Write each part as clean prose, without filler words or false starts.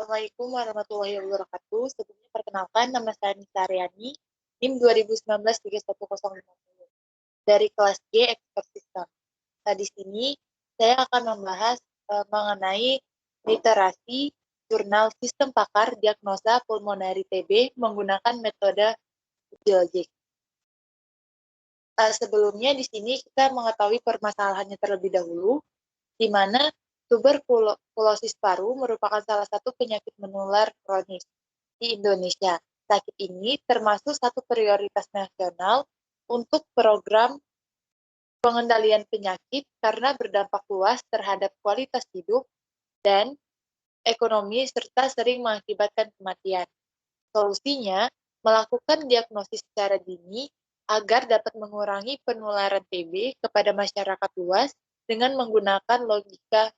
Assalamualaikum warahmatullahi wabarakatuh. Sebelumnya perkenalkan, nama saya Nisa Aryani, NIM 2019-31050 dari kelas G Expert System. Nah, di sini saya akan membahas mengenai literasi jurnal sistem pakar diagnosa pulmonari TB menggunakan metode uji logik. Sebelumnya di sini kita mengetahui permasalahannya terlebih dahulu, di mana tuberkulosis paru merupakan salah satu penyakit menular kronis di Indonesia. Sakit ini termasuk satu prioritas nasional untuk program pengendalian penyakit karena berdampak luas terhadap kualitas hidup dan ekonomi serta sering mengakibatkan kematian. Solusinya, melakukan diagnosis secara dini agar dapat mengurangi penularan TB kepada masyarakat luas dengan menggunakan logika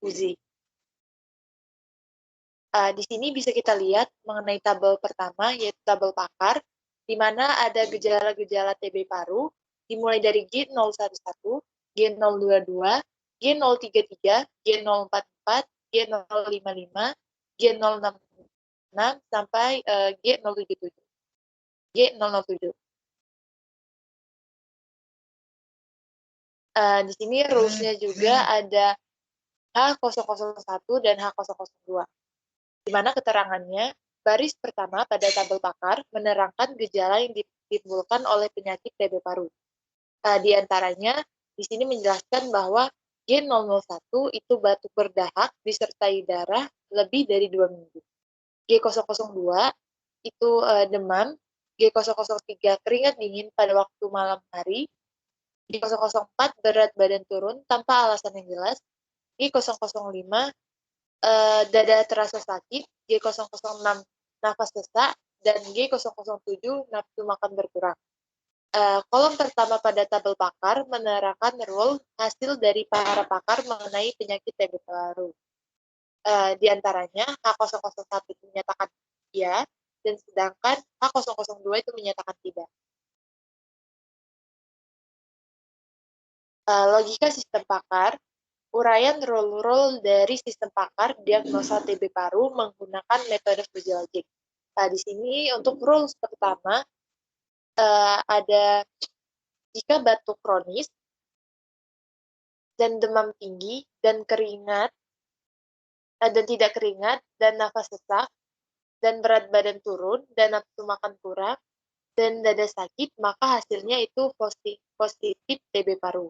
uji. Di sini bisa kita lihat mengenai tabel pertama, yaitu tabel pakar, di mana ada gejala-gejala TB paru, dimulai dari G011, G022, G033, G044, G055, G066, sampai G077. G007. Di sini rules-nya juga ada H001 dan H002. Di mana keterangannya, baris pertama pada tabel pakar menerangkan gejala yang ditimbulkan oleh penyakit TB paru. Di antaranya, di sini menjelaskan bahwa G001 itu batuk berdahak disertai darah lebih dari 2 minggu. G002 itu demam, G003 keringat dingin pada waktu malam hari, G004 berat badan turun tanpa alasan yang jelas, G005 dada terasa sakit, G006 nafas sesak, dan G007 nafsu makan berkurang. Kolom pertama pada tabel pakar menerangkan rule hasil dari para pakar mengenai penyakit TB paru. Di antaranya H001 itu menyatakan iya, dan sedangkan H002 itu menyatakan tidak. Logika sistem pakar, uraian rule-rule dari sistem pakar diagnosa TB paru menggunakan metode uji logik. Di sini untuk rules pertama, ada jika batuk kronis dan demam tinggi dan keringat, dan tidak keringat dan nafas sesak dan berat badan turun dan nafsu makan kurang dan dada sakit, maka hasilnya itu positif TB paru.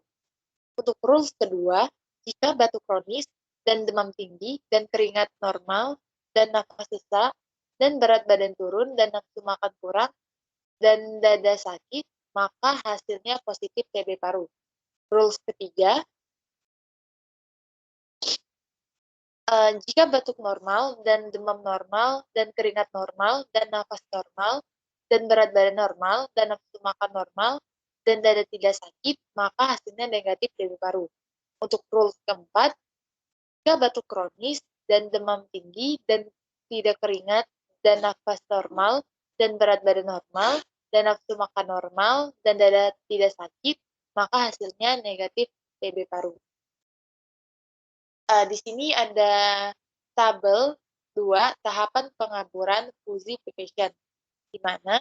Untuk rules kedua, jika batuk kronis dan demam tinggi dan keringat normal dan nafas sesak dan berat badan turun dan nafsu makan kurang dan dada sakit, maka hasilnya positif TB paru. Rules ketiga, jika batuk normal dan demam normal dan keringat normal dan nafas normal dan berat badan normal dan nafsu makan normal dan dada tidak sakit, maka hasilnya negatif TB paru. Untuk rules keempat, jika batuk kronis dan demam tinggi dan tidak keringat dan nafas normal dan berat badan normal dan nafsu makan normal dan dada tidak sakit, maka hasilnya negatif TB paru. Di sini ada tabel 2 tahapan pengaburan fuzzy patient, di mana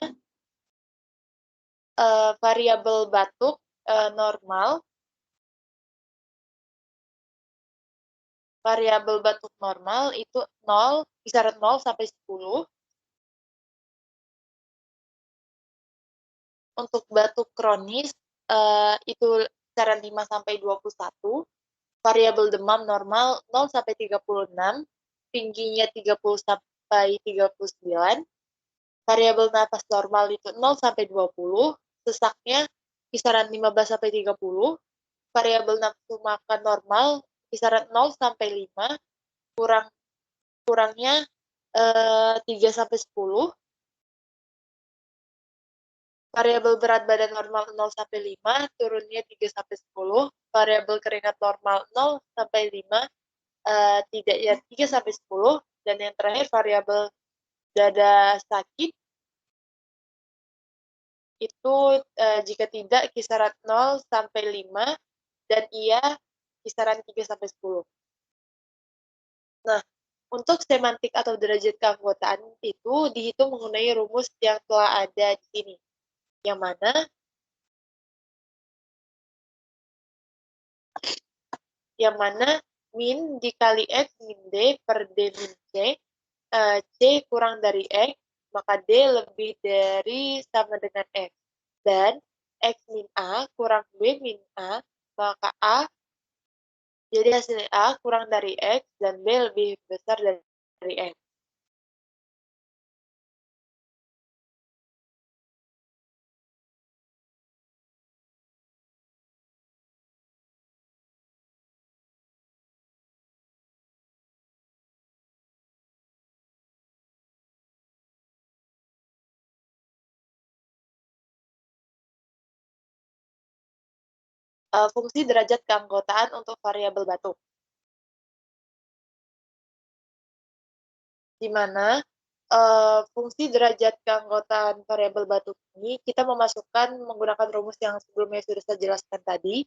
variabel batuk normal, variabel batuk normal itu 0, kisaran 0 sampai 10. Untuk batuk kronis itu kisaran 5 sampai 21. Variabel demam normal 0 sampai 36, tingginya 30 sampai 39. Variabel nafas normal itu 0 sampai 20, sesaknya kisaran 15 sampai 30. Variabel nafsu makan normal kisaran 0 sampai 5, kurangnya 3 sampai 10. Variabel berat badan normal 0 sampai 5, turunnya 3 sampai 10. Variabel keringat normal 0 sampai 5, tidak ya 3 sampai 10. Dan yang terakhir variabel dada sakit itu jika tidak kisaran 0 sampai 5 dan iya kisaran 3 sampai 10. Nah, Untuk semantik atau derajat keanggotaan itu dihitung menggunakan rumus yang telah ada di sini, yang mana min dikali X min D per D min C, C kurang dari X, maka D lebih dari sama dengan X. Dan X min A kurang B min A, maka A, jadi hasil A kurang dari X, dan B lebih besar dari X. Fungsi derajat keanggotaan untuk variabel batu, di mana fungsi derajat keanggotaan variabel batu ini kita memasukkan menggunakan rumus yang sebelumnya sudah saya jelaskan tadi,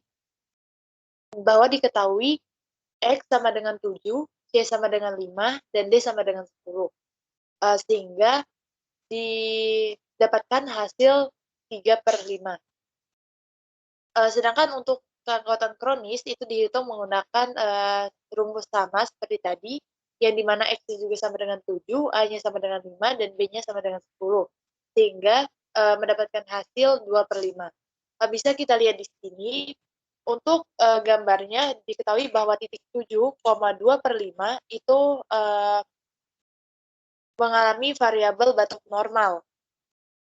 bahwa diketahui X sama dengan 7, C sama dengan 5, dan D sama dengan 10. Sehingga didapatkan hasil 3/5. Sedangkan untuk keanggotaan kronis itu dihitung menggunakan rumus sama seperti tadi, yang dimana X juga sama dengan 7, A-nya sama dengan 5, dan B-nya sama dengan 10. Sehingga mendapatkan hasil 2/5. Bisa kita lihat di sini, untuk gambarnya diketahui bahwa titik 7,2/5 itu mengalami variabel batuk normal.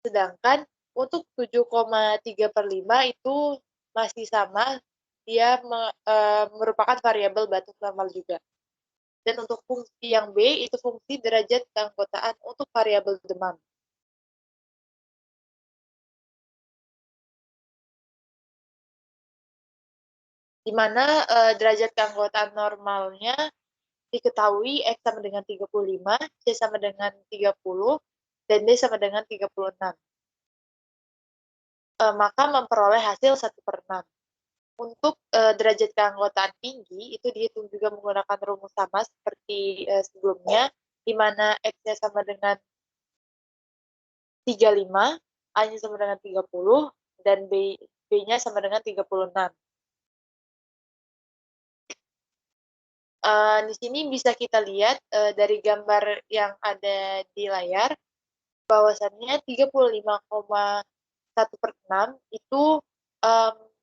Sedangkan untuk 7,3/5 itu masih sama, dia merupakan variabel batuk normal juga. Dan untuk fungsi yang B, itu fungsi derajat keanggotaan untuk variabel demam. Di mana derajat keanggotaan normalnya diketahui X sama dengan 35, C sama dengan 30, dan D sama dengan 36. Maka memperoleh hasil 1/6. Untuk derajat keanggotaan tinggi, itu dihitung juga menggunakan rumus sama seperti sebelumnya, di mana X-nya sama dengan 35, A-nya sama dengan 30, dan B-nya sama dengan 36. Di sini bisa kita lihat dari gambar yang ada di layar, bahwasannya 35,1/6 itu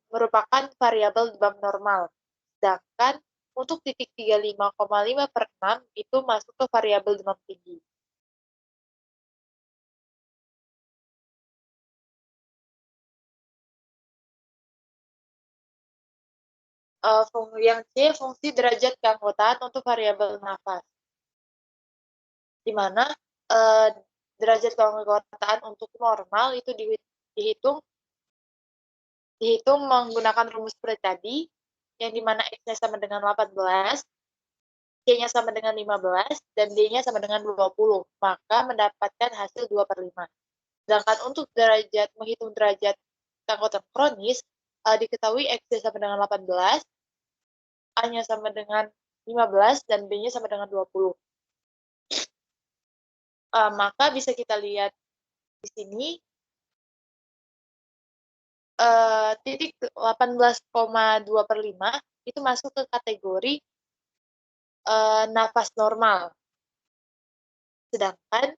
merupakan variabel demam normal. Sedangkan untuk titik 35,5/6 itu masuk ke variabel demam tinggi. Yang C, fungsi derajat keanggotaan untuk variabel nafas, di mana derajat keanggotaan untuk normal itu dihitung menggunakan rumus seperti tadi, yang dimana X-nya sama dengan 18, C-nya sama dengan 15, dan D-nya sama dengan 20, maka mendapatkan hasil 2/5. Sedangkan untuk menghitung derajat keanggotaan kronis, diketahui X-nya sama dengan 18, A-nya sama dengan 15, dan B-nya sama dengan 20. Maka bisa kita lihat di sini, titik 18,2/5 itu masuk ke kategori nafas normal. Sedangkan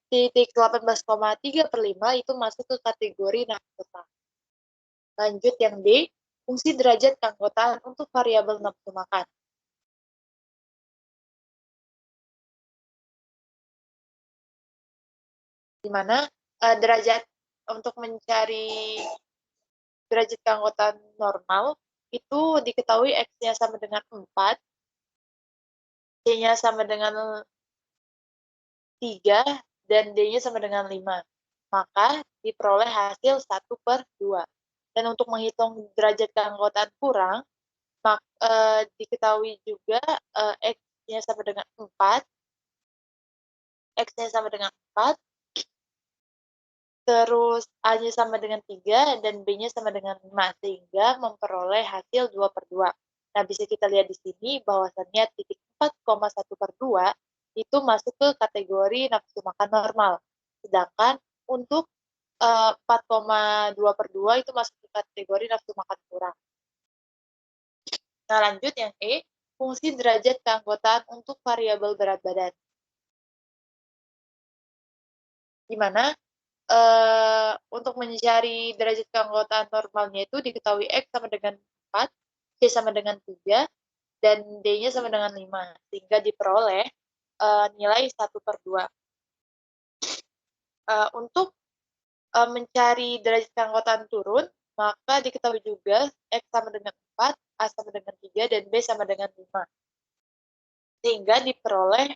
titik 18,3/5 itu masuk ke kategori nafas sesak. Lanjut yang D, fungsi derajat keanggotaan untuk variabel nafsu makan, di mana derajat untuk mencari derajat keanggotaan normal itu diketahui X-nya sama dengan 4, C-nya sama dengan 3, dan D-nya sama dengan 5. Maka diperoleh hasil 1/2. Dan untuk menghitung derajat keanggotaan kurang, diketahui juga X-nya sama dengan 4, X-nya sama dengan 4, terus A-nya sama dengan 3, dan B-nya sama dengan 5, sehingga memperoleh hasil 2/2. Nah, bisa kita lihat di sini bahwasannya titik 4,1/2 itu masuk ke kategori nafsu makan normal. Sedangkan untuk 4,2/2 itu masuk ke kategori nafsu makan kurang. Nah, lanjut yang E, fungsi derajat keanggotaan untuk variabel berat badan. Di mana untuk mencari derajat keanggotaan normalnya itu diketahui X sama dengan 4, Y sama dengan 3, dan D-nya sama dengan 5, sehingga diperoleh nilai 1/2. Untuk mencari derajat keanggotaan turun, maka diketahui juga X sama dengan 4, A sama dengan 3, dan B sama dengan 5. Sehingga diperoleh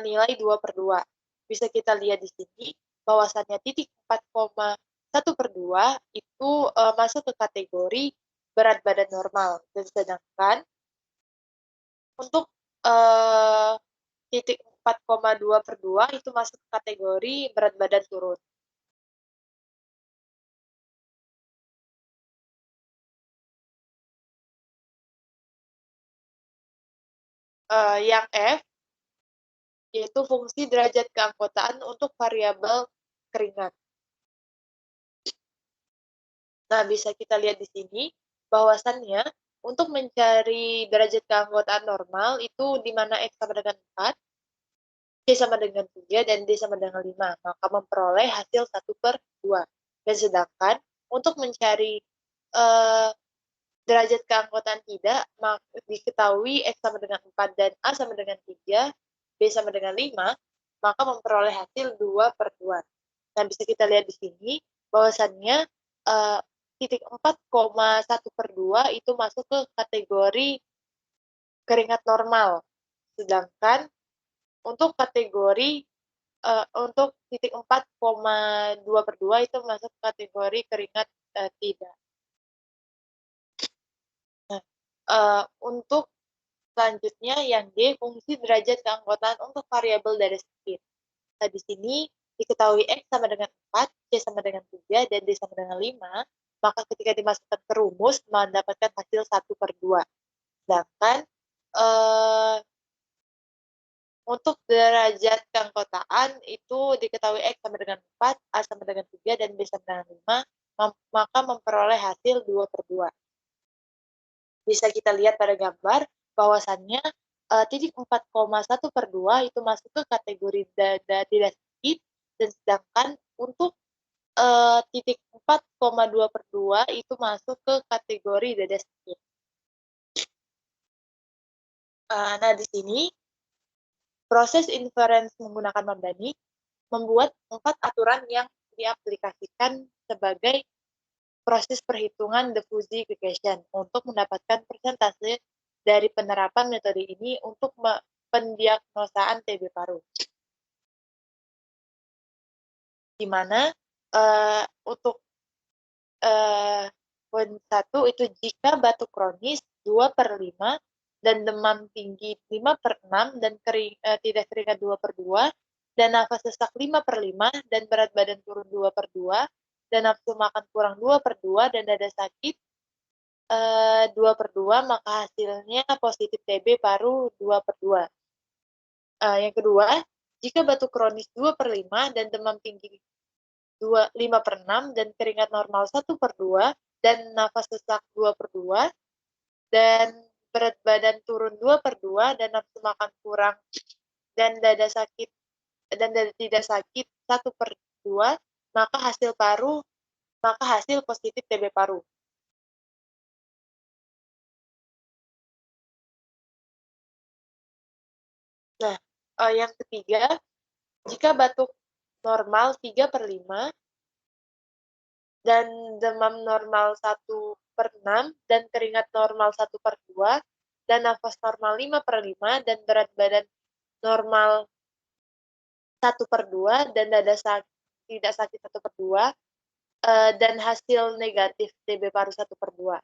nilai 2/2. Bisa kita lihat di sini, bahwasannya titik 4,1/2 itu masuk ke kategori berat badan normal. Dan sedangkan untuk titik 4,2/2 itu masuk ke kategori berat badan turun. Yang F, yaitu fungsi derajat keanggotaan untuk variabel keringat. Nah, bisa kita lihat di sini, bahwasannya untuk mencari derajat keanggotaan normal itu di mana X sama dengan 4, Y sama dengan 3, dan D sama dengan 5, maka memperoleh hasil 1/2. Dan sedangkan untuk mencari derajat keanggotaan tidak, diketahui X sama dengan 4 dan A sama dengan 3, B sama dengan 5, maka memperoleh hasil 2/2. Nah, bisa kita lihat di sini, bahwasannya titik 4,1/2 itu masuk ke kategori keringat normal. Sedangkan untuk kategori untuk titik 4,2/2 itu masuk kategori keringat tidak. Nah, untuk selanjutnya yang D, fungsi derajat keanggotaan untuk variabel dari sakit. Nah, di sini diketahui X sama dengan 4, Y sama dengan 3, dan D sama dengan 5, maka ketika dimasukkan ke rumus mendapatkan hasil 1/2. Sedangkan untuk derajat keanggotaan itu diketahui X sama dengan 4, A sama dengan 3, dan B sama dengan 5, maka memperoleh hasil 2/2. Bisa kita lihat pada gambar bahwasannya titik 4,1/2 itu masuk ke kategori dada tidak sakit, dan sedangkan untuk titik 4,2/2 itu masuk ke kategori dada sakit. Nah, di sini proses inference menggunakan Mamdani membuat 4 aturan yang diaplikasikan sebagai proses perhitungan diffusion regression untuk mendapatkan persentase dari penerapan metode ini untuk pendiagnosaan TB paru. Di mana untuk poin 1 itu jika batuk kronis 2/5 dan demam tinggi 5/6 dan tidak keringat 2/2 dan nafas sesak 5/5 dan berat badan turun 2/2 dan nafsu makan kurang 2/2 dan dada sakit 2/2, maka hasilnya positif TB paru 2/2. Yang kedua, jika batuk kronis 2/5 dan demam tinggi 5/6 dan keringat normal 1/2 dan nafas sesak 2/2 dan berat badan turun 2/2 dan nafsu makan kurang dan dada sakit dan dada tidak sakit 1/2, maka hasil positif TB paru. Nah, yang ketiga, jika batuk normal 3/5 dan demam normal 1/6 dan keringat normal 1/2 dan nafas normal 5/5 dan berat badan normal 1/2 dan dada tidak sakit 1/2 dan hasil negatif TB paru 1/2.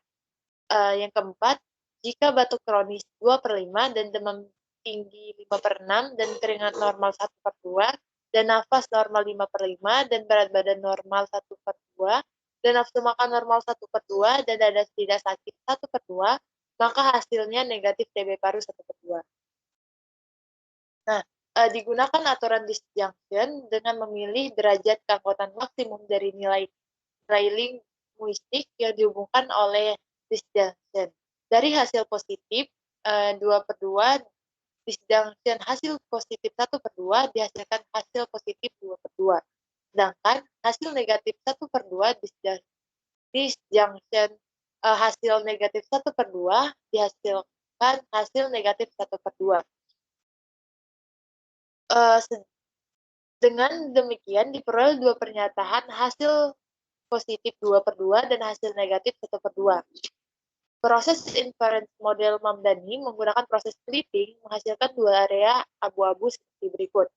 Yang keempat, jika batuk kronis 2/5 dan demam tinggi 5/6 dan keringat normal 1/2 dan nafas normal 5/5 dan berat badan normal 1/2 dan nafsu makan normal 1/2 dan dada tidak sakit 1/2, maka hasilnya negatif TB paru 1/2. Nah, digunakan aturan disjunction dengan memilih derajat keanggotaan maksimum dari nilai linguistik yang dihubungkan oleh disjunction. Dari hasil positif 2/2 disjunction hasil positif 1/2 dihasilkan hasil positif 2/2. Sedangkan hasil negatif 1/2 disjunction hasil negatif 1/2 dihasilkan hasil negatif 1/2. Dengan demikian diperoleh dua pernyataan hasil positif 2/2 dan hasil negatif 1/2. Proses inference model Mamdani menggunakan proses splitting menghasilkan dua area abu-abu seperti berikut.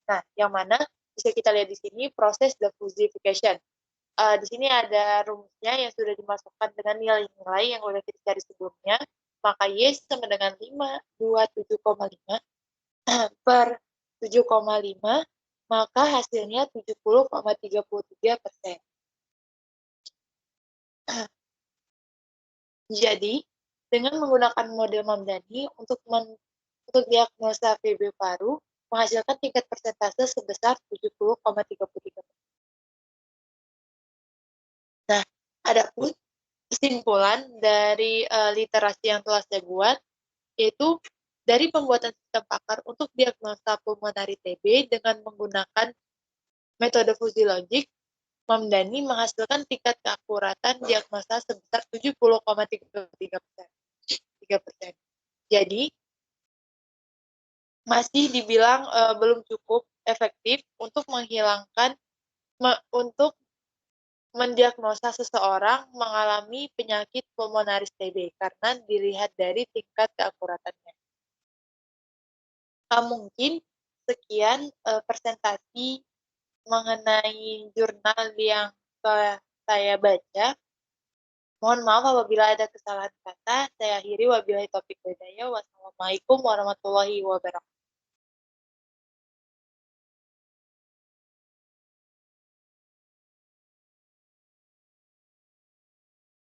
Nah, yang mana bisa kita lihat di sini proses diffusification. Di sini ada rumusnya yang sudah dimasukkan dengan nilai-nilai yang sudah kita cari sebelumnya. Maka Y sama dengan 527,5 per 7,5, maka hasilnya 70,33%. Jadi, dengan menggunakan model Mamdani untuk diagnosa VB paru, menghasilkan tingkat persentase sebesar 70,33%. Nah, adapun kesimpulan dari literasi yang telah saya buat, yaitu dari pembuatan sistem pakar untuk diagnosa pulmonari TB dengan menggunakan metode fusi logik, Mamdani menghasilkan tingkat keakuratan diagnosa sebesar 70,33%. Jadi, masih dibilang belum cukup efektif untuk untuk mendiagnosa seseorang mengalami penyakit pulmonaris TB karena dilihat dari tingkat keakuratannya. Mungkin sekian presentasi mengenai jurnal yang saya baca. Mohon maaf apabila ada kesalahan kata. Saya akhiri wabillahi taufiq wal hidayah. Wassalamualaikum warahmatullahi wabarakatuh.